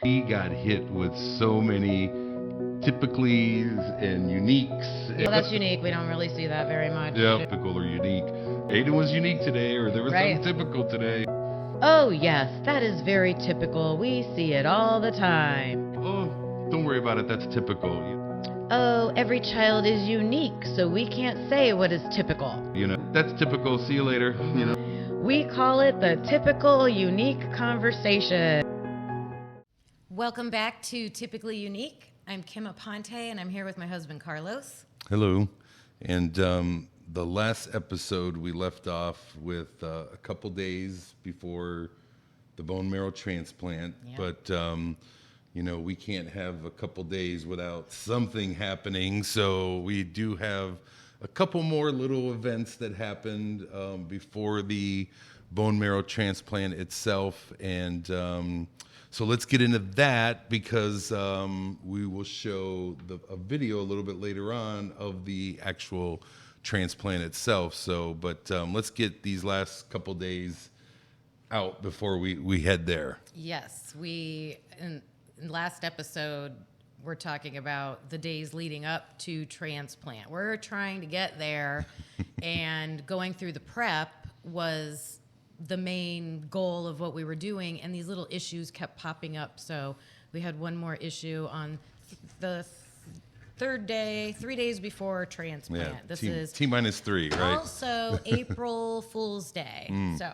He got hit with so many typicallys and uniques. Well, that's unique. We don't really see that very much. Yeah, typical or unique. Aiden was unique today, or there was Right. something typical today. Oh, yes, that is very typical. We see it all the time. Oh, don't worry about it. That's typical. Oh, every child is unique, so we can't say what is typical. That's typical. See you later. We call it the typical unique conversation. Welcome back to Typically Unique. I'm Kim Aponte, and I'm here with my husband, Carlos. Hello. And the last episode, we left off with a couple days before the bone marrow transplant. Yeah. But, we can't have a couple days without something happening. So we do have a couple more little events that happened before the bone marrow transplant itself. And so let's get into that because we will show a video a little bit later on of the actual transplant itself. But let's get these last couple days out before we head there. Yes, in last episode, we're talking about the days leading up to transplant. We're trying to get there, and going through the prep was the main goal of what we were doing, and these little issues kept popping up. So we had one more issue on the third day, 3 days before transplant. Yeah, This is T-3, right? also April Fool's Day. So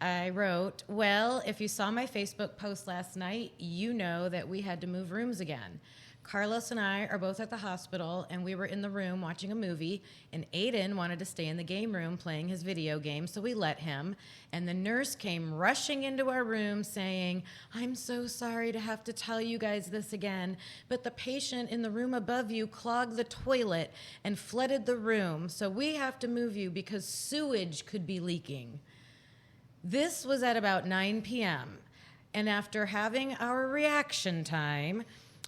I wrote, well, if you saw my Facebook post last night, you know that we had to move rooms again. Carlos and I are both at the hospital, and we were in the room watching a movie, and Aiden wanted to stay in the game room playing his video game, so we let him. And the nurse came rushing into our room saying, I'm so sorry to have to tell you guys this again, but the patient in the room above you clogged the toilet and flooded the room, so we have to move you because sewage could be leaking. This was at about 9 p.m., and after having our reaction time,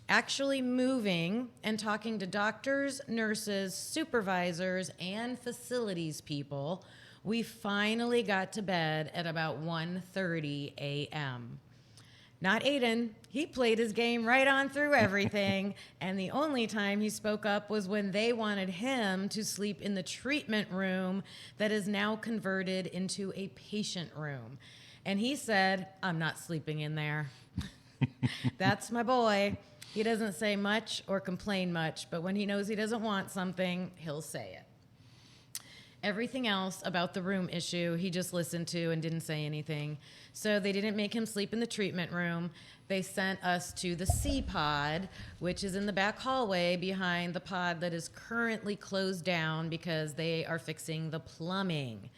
actually moving and talking to doctors, nurses, supervisors, and facilities people, we finally got to bed at about 1:30 a.m. Not Aiden. He played his game right on through everything, and the only time he spoke up was when they wanted him to sleep in the treatment room that is now converted into a patient room. And he said, I'm not sleeping in there. That's my boy. He doesn't say much or complain much, but when he knows he doesn't want something, he'll say it. Everything else about the room issue, he just listened to and didn't say anything. So they didn't make him sleep in the treatment room. They sent us to the C pod, which is in the back hallway behind the pod that is currently closed down because they are fixing the plumbing.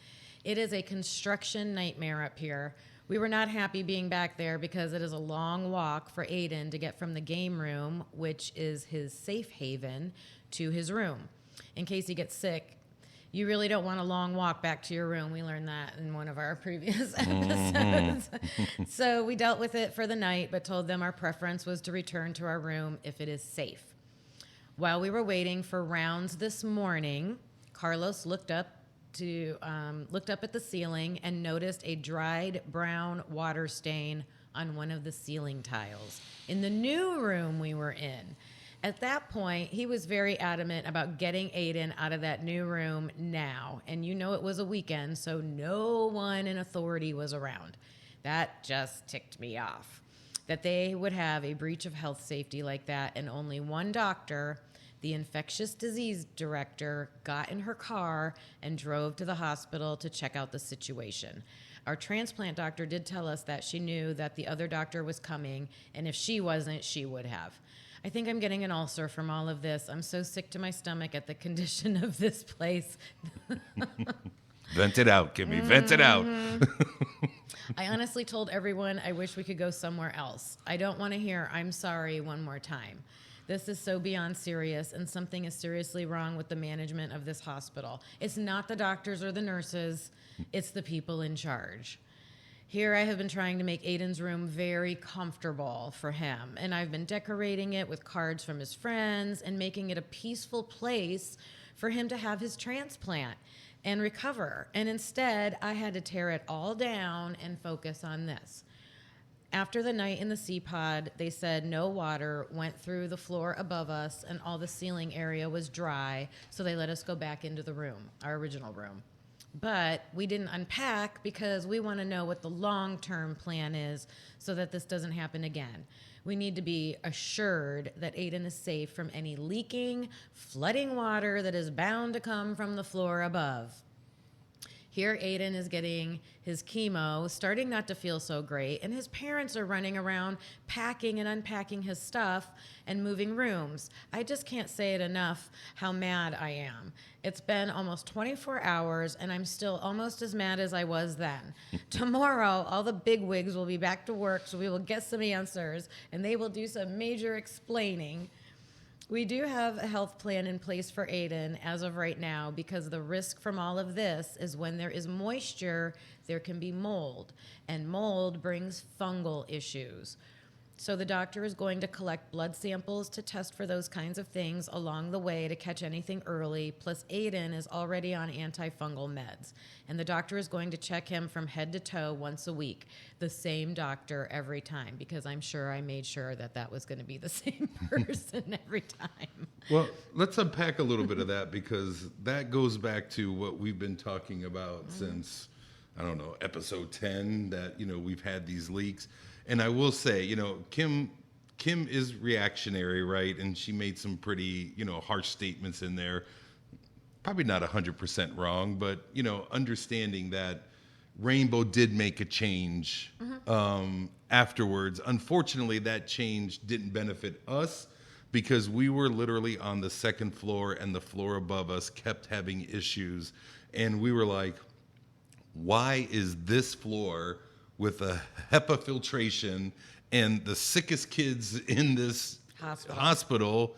It is a construction nightmare up here. We were not happy being back there because it is a long walk for Aiden to get from the game room, which is his safe haven, to his room. In case he gets sick, you really don't want a long walk back to your room. We learned that in one of our previous episodes. So we dealt with it for the night, but told them our preference was to return to our room if it is safe. While we were waiting for rounds this morning, Carlos looked up at the ceiling and noticed a dried brown water stain on one of the ceiling tiles in the new room we were in. At that point, he was very adamant about getting Aiden out of that new room now. And it was a weekend, so no one in authority was around. That just ticked me off. That they would have a breach of health safety like that, and only one doctor, the infectious disease director, got in her car and drove to the hospital to check out the situation. Our transplant doctor did tell us that she knew that the other doctor was coming, and if she wasn't, she would have. I think I'm getting an ulcer from all of this. I'm so sick to my stomach at the condition of this place. Vent it out, Kimmy. Vent it out. I honestly told everyone I wish we could go somewhere else. I don't want to hear I'm sorry one more time. This is so beyond serious, and something is seriously wrong with the management of this hospital. It's not the doctors or the nurses. It's the people in charge. Here I have been trying to make Aiden's room very comfortable for him, and I've been decorating it with cards from his friends and making it a peaceful place for him to have his transplant and recover. And instead, I had to tear it all down and focus on this. After the night in the sea pod, they said no water went through the floor above us and all the ceiling area was dry, so they let us go back into the room, our original room. But we didn't unpack because we want to know what the long-term plan is so that this doesn't happen again. We need to be assured that Aiden is safe from any leaking, flooding water that is bound to come from the floor above. Here, Aiden is getting his chemo, starting not to feel so great, and his parents are running around packing and unpacking his stuff and moving rooms. I just can't say it enough how mad I am. It's been almost 24 hours, and I'm still almost as mad as I was then. Tomorrow, all the bigwigs will be back to work, so we will get some answers, and they will do some major explaining. We do have a health plan in place for Aiden as of right now because the risk from all of this is when there is moisture, there can be mold, and mold brings fungal issues. So the doctor is going to collect blood samples to test for those kinds of things along the way to catch anything early, plus Aiden is already on antifungal meds. And the doctor is going to check him from head to toe once a week, the same doctor every time, because I'm sure I made sure that that was going to be the same person every time. Well, let's unpack a little bit of that because that goes back to what we've been talking about since, I don't know, episode 10, that, we've had these leaks. And I will say, Kim is reactionary, right? And she made some pretty, harsh statements in there. Probably not 100% wrong, but, understanding that Rainbow did make a change afterwards. Unfortunately, that change didn't benefit us because we were literally on the second floor and the floor above us kept having issues. And we were like, why is this floor with a HEPA filtration and the sickest kids in this hospital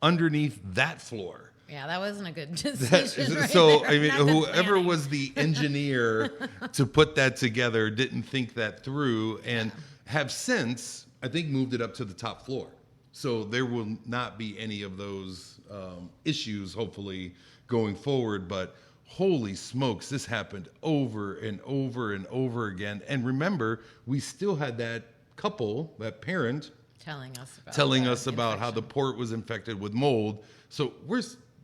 underneath that floor? Yeah, that wasn't a good decision. Whoever was the engineer to put that together didn't think that through and have since, I think, moved it up to the top floor. So there will not be any of those issues, hopefully, going forward. But holy smokes, this happened over and over and over again. And remember, we still had that couple, that parent, telling us about how the port was infected with mold. So we're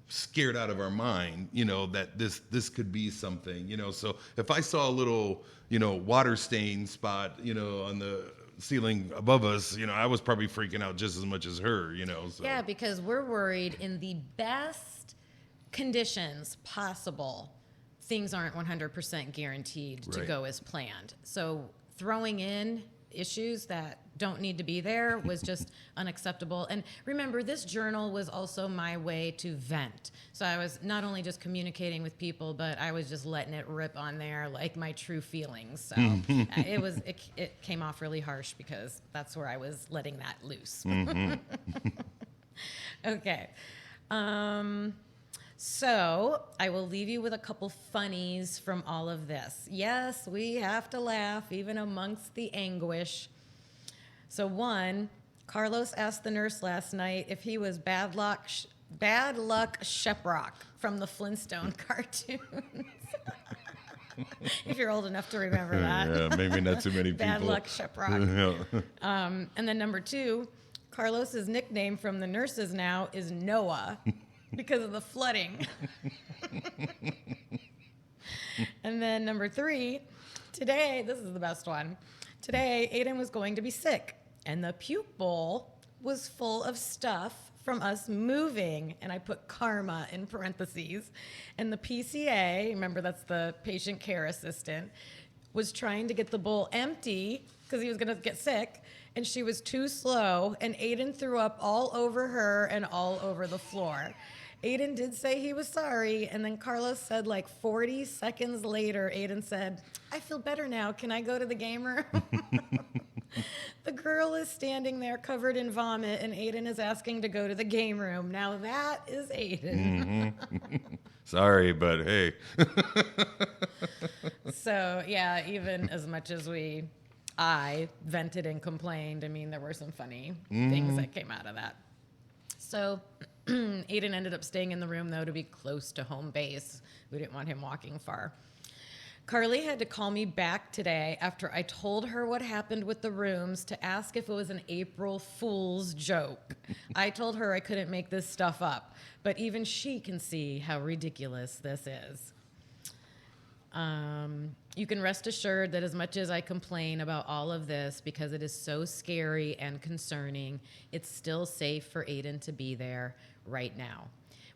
scared out of our mind, that this could be something, So if I saw a little, water stain spot, on the ceiling above us, I was probably freaking out just as much as her, So. Yeah, because we're worried in the best conditions possible, things aren't 100% guaranteed to go as planned. So throwing in issues that don't need to be there was just unacceptable. And remember, this journal was also my way to vent. So I was not only just communicating with people, but I was just letting it rip on there, like my true feelings. So it came off really harsh because that's where I was letting that loose. Okay. So I will leave you with a couple funnies from all of this. Yes, we have to laugh even amongst the anguish. So one, Carlos asked the nurse last night if he was Bad Luck Sheprock from the Flintstone cartoons. If you're old enough to remember that. Yeah, maybe not too many people. Bad Luck Sheprock. And then number two, Carlos's nickname from the nurses now is Noah. Because of the flooding. And then number three, today, this is the best one. Today, Aiden was going to be sick, and the puke bowl was full of stuff from us moving, and I put karma in parentheses. And the PCA, remember that's the patient care assistant, was trying to get the bowl empty because he was going to get sick, and she was too slow, and Aiden threw up all over her and all over the floor. Aiden did say he was sorry, and then Carlos said like 40 seconds later, Aiden said, I feel better now. Can I go to the game room? The girl is standing there covered in vomit, and Aiden is asking to go to the game room. Now that is Aiden. Sorry, but hey. So, yeah, even as much as I vented and complained, I mean, there were some funny things that came out of that. So Aiden ended up staying in the room, though, to be close to home base. We didn't want him walking far. Carly had to call me back today after I told her what happened with the rooms to ask if it was an April Fool's joke. I told her I couldn't make this stuff up, but even she can see how ridiculous this is. You can rest assured that as much as I complain about all of this because it is so scary and concerning, it's still safe for Aiden to be there right now.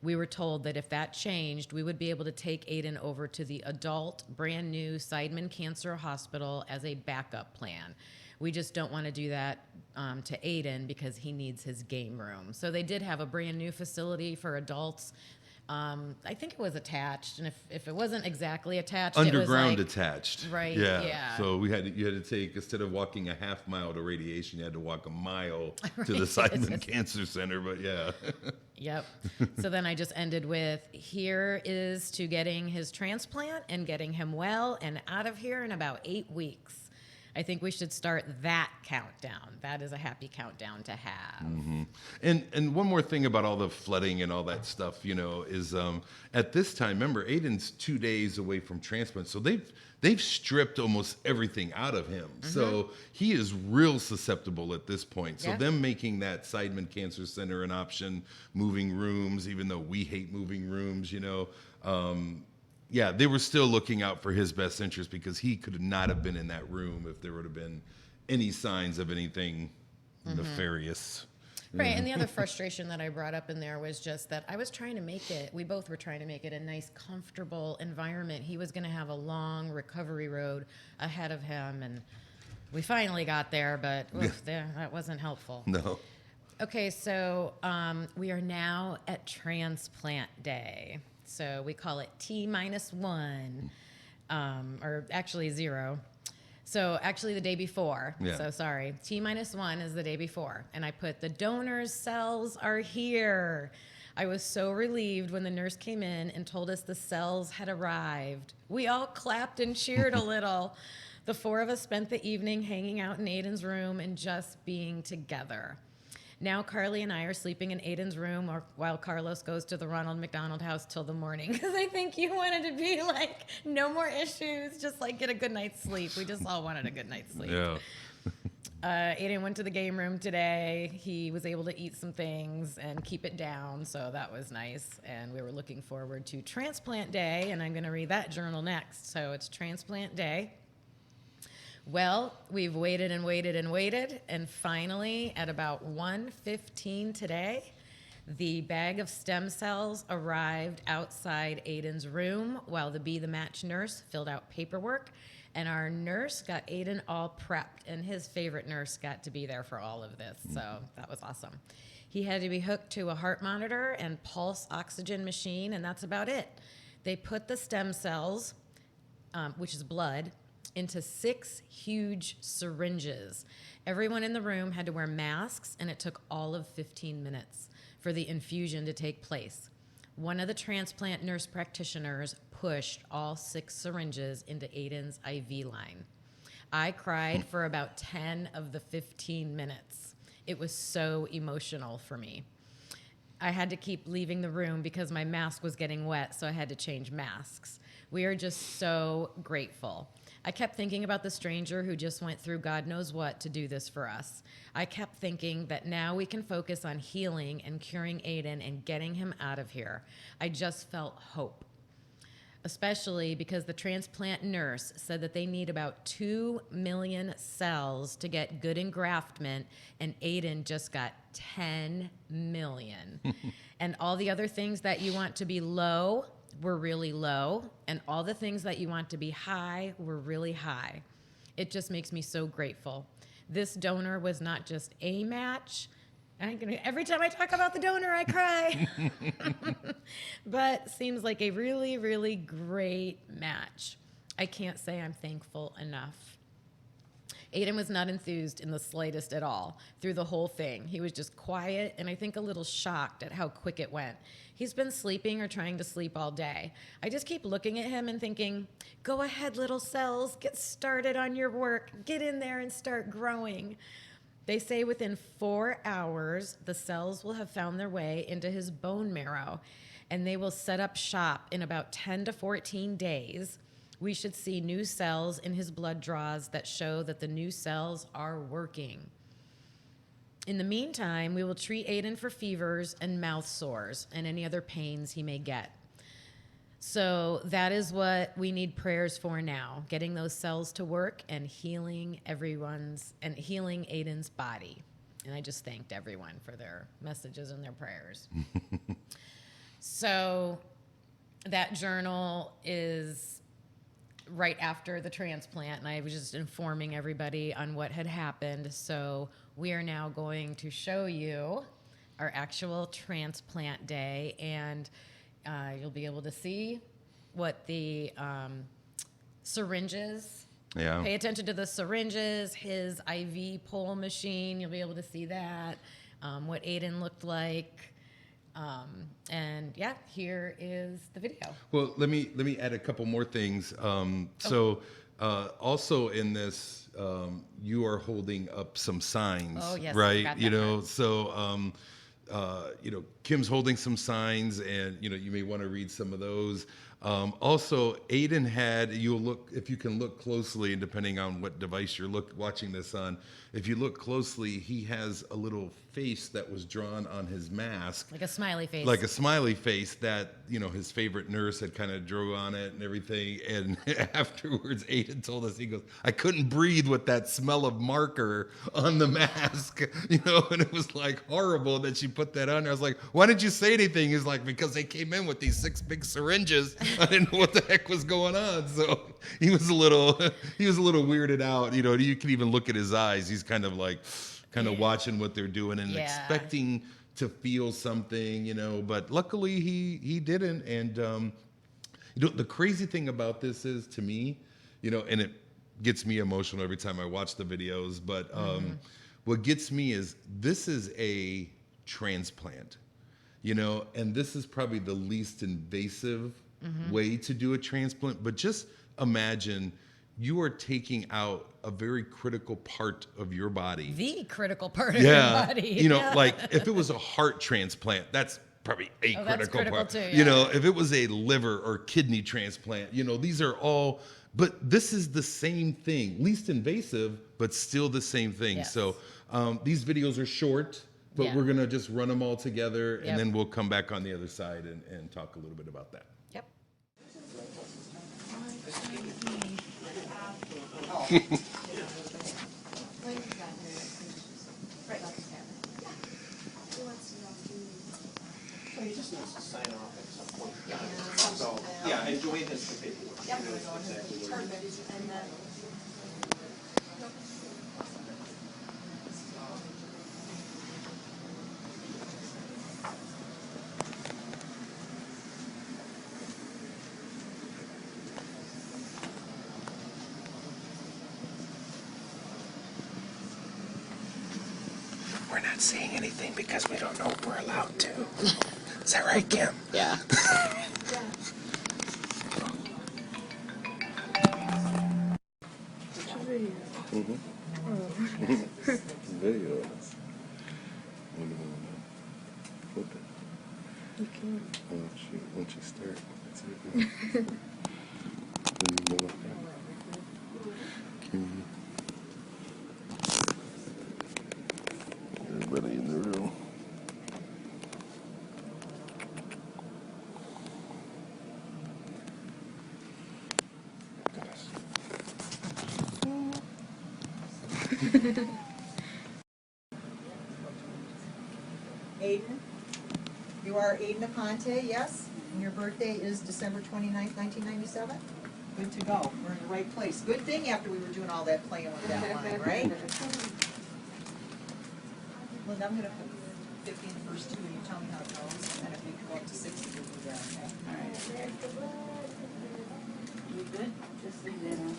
We were told that if that changed, we would be able to take Aiden over to the adult, brand new Seidman Cancer Hospital as a backup plan. We just don't want to do that to Aiden because he needs his game room. So they did have a brand new facility for adults. I think it was attached, and if it wasn't exactly attached, Underground it was like, attached. right? Yeah. Yeah. So you had to take, instead of walking a half mile to radiation, you had to walk a mile to the Seidman Cancer Center. But yeah. Yep. So then I just ended with, here is to getting his transplant and getting him well and out of here in about 8 weeks. I think we should start that countdown. That is a happy countdown to have. Mm-hmm. And one more thing about all the flooding and all that stuff, is at this time, remember, Aiden's 2 days away from transplant, so they've stripped almost everything out of him. Mm-hmm. So he is real susceptible at this point. So them making that Seidman Cancer Center an option, moving rooms, even though we hate moving rooms, they were still looking out for his best interest because he could not have been in that room if there would have been any signs of anything nefarious. Right, and the other frustration that I brought up in there was just that I was trying to make it, we both were trying to make it a nice, comfortable environment. He was going to have a long recovery road ahead of him, and we finally got there, but that wasn't helpful. No. Okay, so we are now at Transplant Day. So we call it T-1, or actually 0. So actually the day before. Yeah. So sorry. T-1 is the day before. And I put the donor's cells are here. I was so relieved when the nurse came in and told us the cells had arrived. We all clapped and cheered a little. The 4 of us spent the evening hanging out in Aiden's room and just being together. Now Carly and I are sleeping in Aiden's room while Carlos goes to the Ronald McDonald House till the morning because I think you wanted to be like, no more issues, just like get a good night's sleep. We just all wanted a good night's sleep. Yeah. Aiden went to the game room today. He was able to eat some things and keep it down, so that was nice. And we were looking forward to Transplant Day, and I'm going to read that journal next. So it's Transplant Day. Well, we've waited and waited and waited, and finally, at about 1:15 today, the bag of stem cells arrived outside Aiden's room while the Be the Match nurse filled out paperwork, and our nurse got Aiden all prepped, and his favorite nurse got to be there for all of this, so that was awesome. He had to be hooked to a heart monitor and pulse oxygen machine, and that's about it. They put the stem cells, which is blood, into 6 huge syringes. Everyone in the room had to wear masks, and it took all of 15 minutes for the infusion to take place. One of the transplant nurse practitioners pushed all 6 syringes into Aiden's IV line. I cried for about 10 of the 15 minutes. It was so emotional for me. I had to keep leaving the room because my mask was getting wet, so I had to change masks. We are just so grateful. I kept thinking about the stranger who just went through God knows what to do this for us. I kept thinking that now we can focus on healing and curing Aiden and getting him out of here. I just felt hope, especially because the transplant nurse said that they need about 2 million cells to get good engraftment, and Aiden just got 10 million. And all the other things that you want to be low were really low, and all the things that you want to be high were really high. It just makes me so grateful. This donor was not just a match. Every time I talk about the donor, I cry. But seems like a really, really great match. I can't say I'm thankful enough. Aiden was not enthused in the slightest at all through the whole thing. He was just quiet and I think a little shocked at how quick it went. He's been sleeping or trying to sleep all day. I just keep looking at him and thinking, go ahead, little cells, get started on your work. Get in there and start growing. They say within 4 hours, the cells will have found their way into his bone marrow, and they will set up shop in about 10 to 14 days. We should see new cells in his blood draws that show that the new cells are working. In the meantime, we will treat Aiden for fevers and mouth sores and any other pains he may get. So that is what we need prayers for now, getting those cells to work and healing Aiden's body. And I just thanked everyone for their messages and their prayers. So that journal is right after the transplant, and I was just informing everybody on what had happened. So we are now going to show you our actual transplant day, and you'll be able to see what the syringes. Yeah. Pay attention to the syringes, his IV pull machine. You'll be able to see that, what Aiden looked like. And yeah, here is the video. Well, let me add a couple more things. Also in this, you are holding up some signs, Oh, yes, I right? forgot You that know, part. so Kim's holding some signs, and you may want to read some of those. Also, Aiden had, if you can look closely, and depending on what device you're watching this on, if you look closely, he has a little face that was drawn on his mask. Like a smiley face. Like a smiley face that, his favorite nurse had kind of drew on it and everything. And afterwards, Aiden told us, he goes, I couldn't breathe with that smell of marker on the mask, and it was like horrible that she put that on there. I was like, why didn't you say anything? He's like, because they came in with these 6 big syringes. I didn't know what the heck was going on. So he was a little weirded out. You can even look at his eyes. He's kind of watching what they're doing and expecting to feel something, but luckily he didn't. And, the crazy thing about this is, to me, and it gets me emotional every time I watch the videos, but what gets me is this is a transplant, and this is probably the least invasive way to do a transplant. But just imagine you are taking out a very critical part of your body. The critical part of your body. Like if it was a heart transplant, that's probably a critical part. Too, yeah. If it was a liver or kidney transplant, these are all, but this is the same thing, least invasive, but still the same thing. Yes. So these videos are short, but we're going to just run them all together, and then we'll come back on the other side and talk a little bit about that. Yep. So he just needs to sign off at some point. So, and join his the paperwork. He knows exactly where he is. We're not saying anything because we don't know if we're allowed to. Is that right, Kim? Yeah. Video. Flip it. You can. Oh, shoot. Once you start, that's it. Then you go like that. Kim. Everybody in the room. Aiden, you are Aiden Aponte, yes? And your birthday is December 29th, 1997? Good to go. We're in the right place. Good thing after we were doing all that playing with that line, right? Linda, I'm going to put 50 in the first two, and you tell me how it goes, and if we can go up to 60, we'll do that, okay? All right. You good? Just leave that on.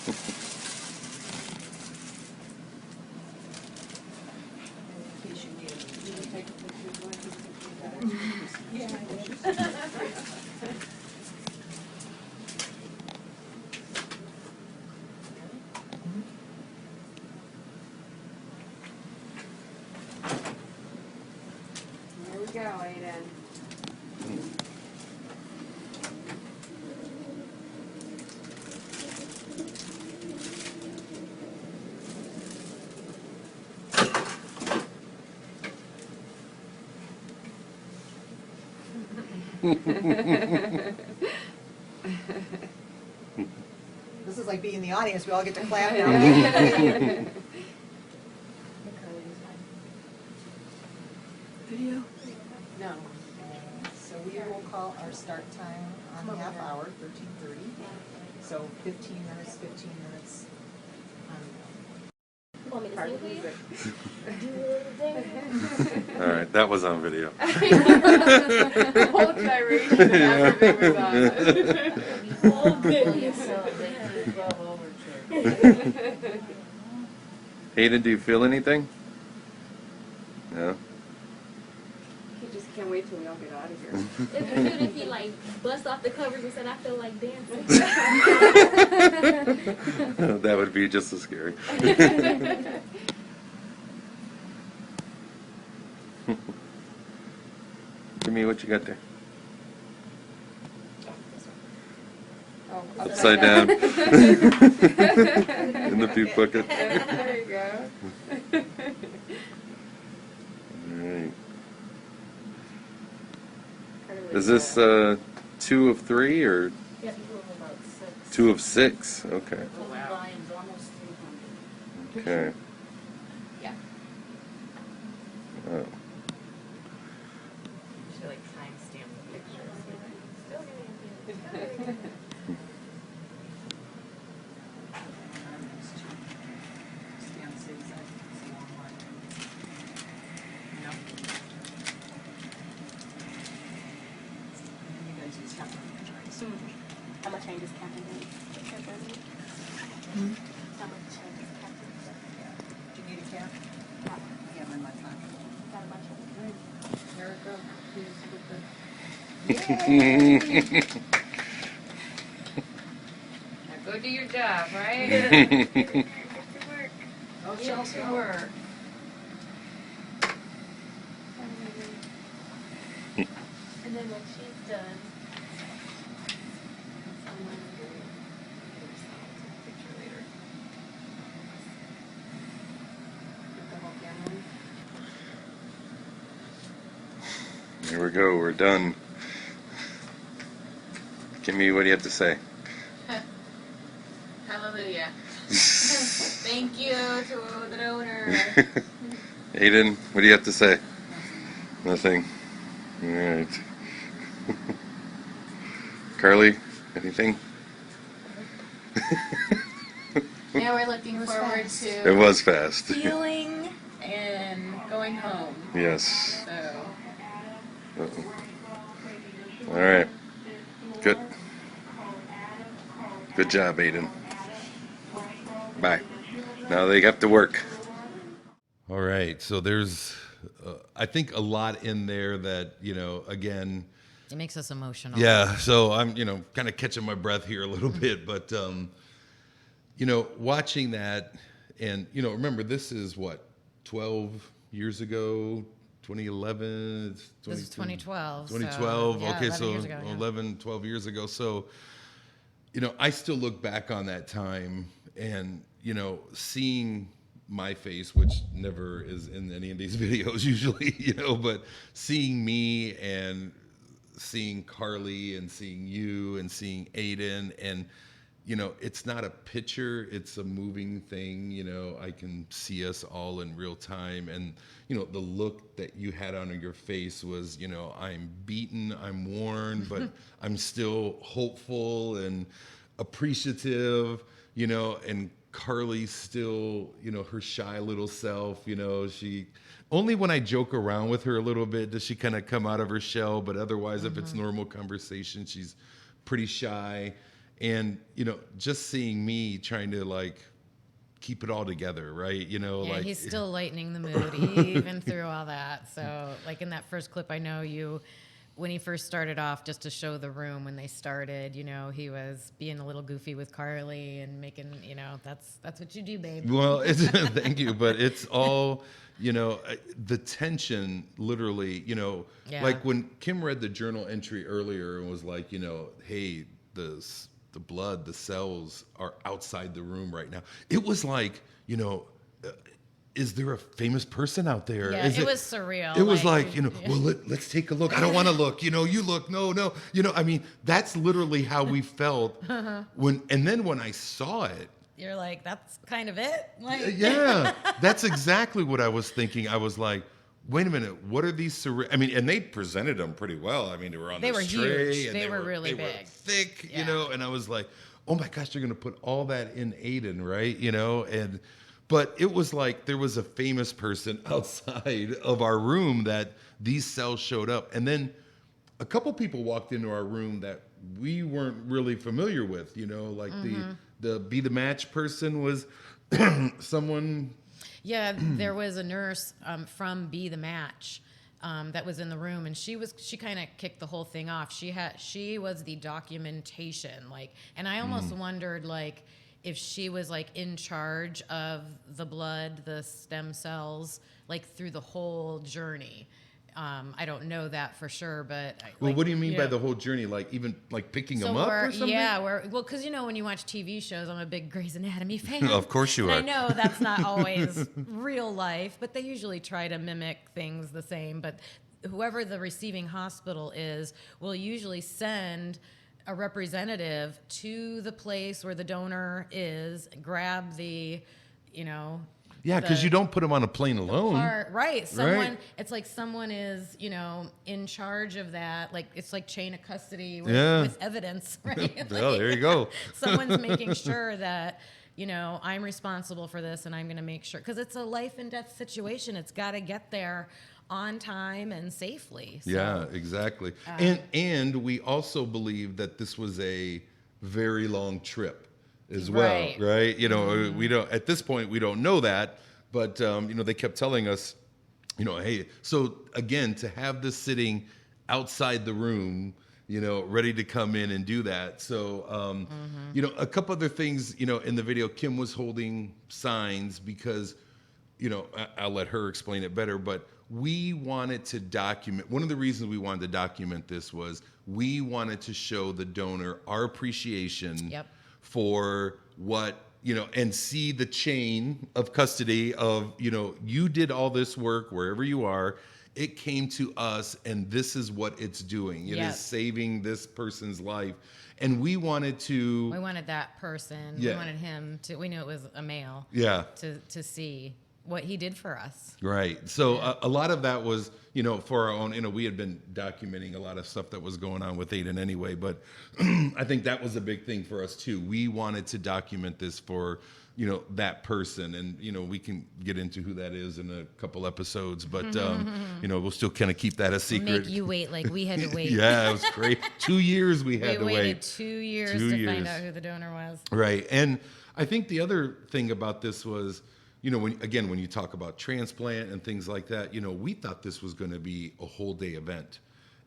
In case you need it. You want to take a picture? Do you want to take a picture? Yeah, I did. Here we go, Aiden. This is like being in the audience, we all get to clap now. Video? No. So we will call our start time on half hour, 13:30. So 15 minutes, 15 minutes. You want me to sing for you? Do a little dance. All right, that was on video. The whole gyration and everything was on. Oh, goodness. Hayden, do you feel anything? No. He just can't wait till we all get out of here. It'd be good if he like bust off the covers and said, "I feel like dancing." That would be just as scary. Give me what you got there. Oh, Upside down. In the puke bucket. There you go. Alright. Is this 2 of 3 or Yeah, you were about 6. 2 of 6? Okay. Lions almost 300. Okay. Yeah. Oh. Should like timestamp the pictures. Still getting it. Stay on the safe side. It's a long line. Yep. You guys use temper insurance. How much change is Captain doing? How much change is Captain doing? Do you need a cap? Yeah. I have in my pocket. Got a bunch of Erica, please with the. Now go do your job, right? No Chelsea work. And then when she's done, Here we go, we're done. Kimmy, what do you have to say? Hallelujah. Thank you to the donor. Aiden, what do you have to say? Nothing. Alright. Carly, anything? Now we're looking It was forward fast. It to was fast. healing and going home. Yes. So Uh-oh. Alright. Good. Good job, Aiden. Bye. Now they have to work. All right. So there's, I think, a lot in there that, again, It makes us emotional. yeah. So I'm, kind of catching my breath here a little bit, but, watching that and, remember, this is what, 12 years ago, 2011? It's This is 2012. 2012. So, yeah, Okay, 11 so years ago, yeah. 11, 12 years ago. So, I still look back on that time and, seeing my face, which never is in any of these videos usually, but seeing me and seeing Carly and seeing you and seeing Aiden and, it's not a picture, it's a moving thing. I can see us all in real time. And, the look that you had on your face was, I'm beaten, I'm worn, but I'm still hopeful and appreciative, and Carly's still, her shy little self, she only when I joke around with her a little bit does she kind of come out of her shell, but otherwise if it's normal conversation, she's pretty shy. And, just seeing me trying to keep it all together, right? Yeah, he's still lightening the mood even through all that. So, in that first clip, I know you, when he first started off, just to show the room when they started, he was being a little goofy with Carly and making, that's what you do, babe. Well, thank you, but it's all, the tension, literally, Yeah. like when Kim read the journal entry earlier and was like, hey, the blood, the cells are outside the room right now. It was like, is there a famous person out there? Yeah, Is it was surreal. It was like, like, well, let's take a look. I don't want to look. You look. No. I mean, that's literally how we felt and then when I saw it, you're like, that's kind of it. Like, yeah, that's exactly what I was thinking. I was like, wait a minute, what are these? I mean, and they presented them pretty well. I mean, they were on They this were tray, huge. and They were really they were big. thick, Yeah. and I was like, oh my gosh, they're gonna put all that in Aiden, right? But it was like there was a famous person outside of our room that these cells showed up, and then a couple people walked into our room that we weren't really familiar with, like the Be the Match person was someone. Yeah, there was a nurse from Be the Match that was in the room, and she kind of kicked the whole thing off. She was the documentation, and I almost wondered if she was in charge of the blood, the stem cells, through the whole journey. I don't know that for sure, but Well, what do you mean by the whole journey? Even picking them up or something? Yeah, because when you watch TV shows, I'm a big Grey's Anatomy fan. Of course you are. And I know that's not always real life, but they usually try to mimic things the same. But whoever the receiving hospital is will usually send a representative to the place where the donor is, grab the, Yeah, because you don't put them on a plane alone. Right. It's like someone is, in charge of that. It's like chain of custody with evidence, right? Well, there you go. Someone's making sure that, I'm responsible for this and I'm going to make sure. Because it's a life and death situation. It's got to get there on time and safely. So, Yeah, exactly. And we also believe that this was a very long trip as well, right? We don't, at this point, we don't know that, but, they kept telling us, hey, so again, to have this sitting outside the room, ready to come in and do that. So, a couple other things, in the video, Kim was holding signs because, I'll let her explain it better, but we wanted to document, one of the reasons we wanted to document this was we wanted to show the donor our appreciation for what, and see the chain of custody of, you did all this work wherever you are. It came to us, and this is what it's doing. It is saving this person's life. And we wanted that person. Yeah. We wanted him to, we knew it was a male. Yeah. To see what he did for us. Right. So a lot of that was, for our own, we had been documenting a lot of stuff that was going on with Aiden anyway, but I think that was a big thing for us too. We wanted to document this for, that person, and, we can get into who that is in a couple episodes, but, we'll still kind of keep that a secret. Make you wait, we had to wait. Yeah, it was great. 2 years we had to wait. We waited 2 years to find out who the donor was. Right. And I think the other thing about this was, when you talk about transplant and things like that, we thought this was going to be a whole day event.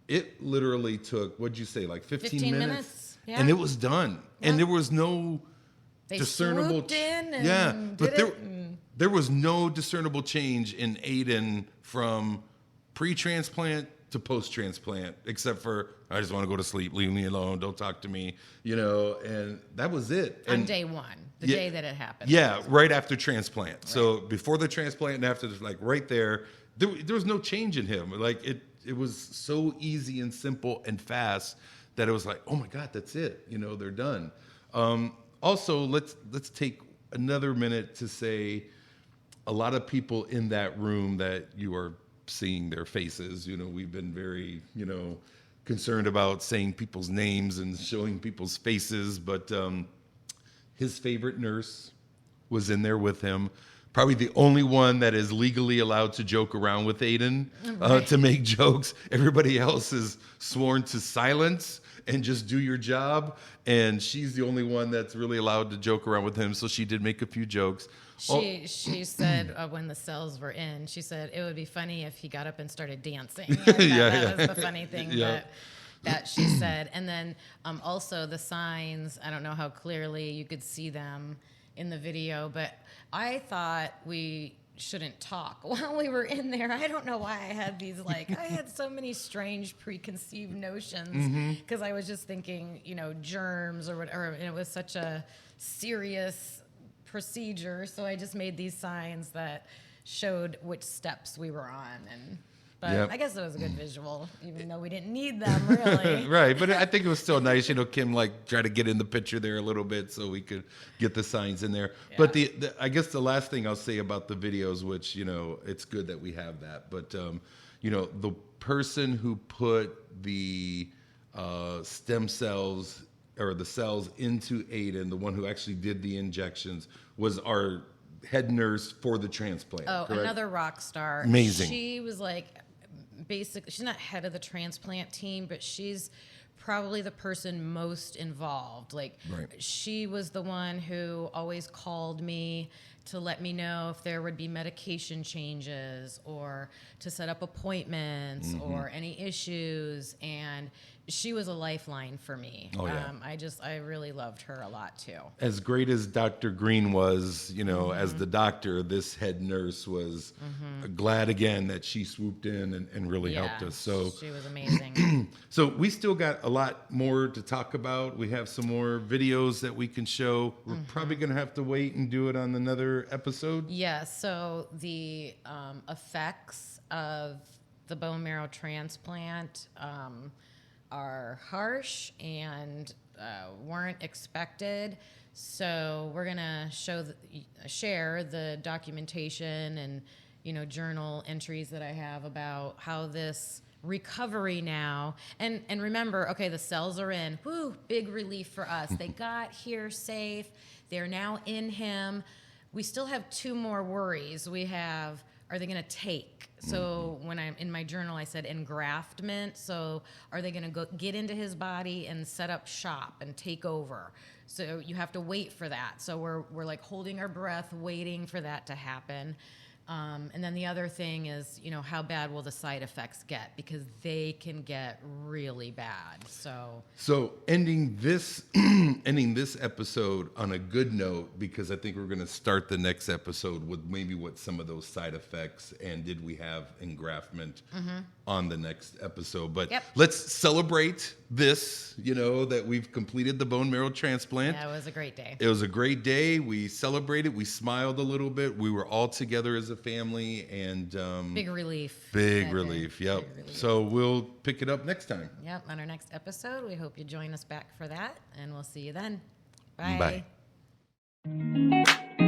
It literally took, what'd you say, 15 minutes? Yeah. And it was done. Yeah. And there was no They discernible swooped in and there was no discernible change in Aiden from pre-transplant to post-transplant, except for I just want to go to sleep, leave me alone, don't talk to me, and that was it. On And day one, the day that it happened. yeah, right after transplant. Right. So before the transplant and after, right there was no change in him. It was so easy and simple and fast that it was like, oh my God, that's it. They're done. Also, let's take another minute to say a lot of people in that room that you are seeing their faces. We've been very, concerned about saying people's names and showing people's faces, but his favorite nurse was in there with him. Probably the only one that is legally allowed to joke around with Aiden, to make jokes. Everybody else is sworn to silence and just do your job. And she's the only one that's really allowed to joke around with him. So she did make a few jokes. She said when the cells were in, she said it would be funny if he got up and started dancing. That was the funny thing that she said. And then also the signs, I don't know how clearly you could see them in the video, but I thought we shouldn't talk while we were in there. I don't know why I had these, I had so many strange preconceived notions because I was just thinking, germs or whatever, and it was such a serious procedure. So I just made these signs that, showed which steps we were on. But Yep. I guess it was a good visual, even though we didn't need them really. Right, but I think it was still nice. Kim tried to get in the picture there a little bit so we could get the signs in there. Yeah. But I guess the last thing I'll say about the videos, which it's good that we have that, but the person who put the stem cells or the cells into Aiden, the one who actually did the injections, was our head nurse for the transplant. Oh, correct? another rock star. Amazing. She was she's not head of the transplant team, but she's probably the person most involved. Right. She was the one who always called me to let me know if there would be medication changes or to set up appointments or any issues. And she was a lifeline for me. Oh, yeah. I really loved her a lot too. As great as Dr. Green was, as the doctor, this head nurse was glad again that she swooped in and really helped us. So she was amazing. So we still got a lot more to talk about. We have some more videos that we can show. We're probably going to have to wait and do it on another episode. Yeah, so the effects of the bone marrow transplant are harsh and weren't expected. So we're gonna share the documentation and journal entries that I have about how this recovery now and remember, okay, the cells are in. Woo, big relief for us. They got here safe. They're now in him. We still have two more worries. We have, are they going to take? So when I'm in my journal, I said engraftment. So are they going to get into his body and set up shop and take over? So you have to wait for that. So we're like holding our breath, waiting for that to happen. And then the other thing is, how bad will the side effects get? Because they can get really bad. So ending this episode on a good note, because I think we're going to start the next episode with maybe what some of those side effects and did we have engraftment on the next episode. But let's celebrate this, that we've completed the bone marrow transplant. Yeah, it was a great day. It was a great day. We celebrated. We smiled a little bit. We were all together as a family, and big relief. Big relief. Yep. Big relief. So we'll pick it up next time. Yep. On our next episode, we hope you join us back for that, and we'll see you then. Bye. Bye.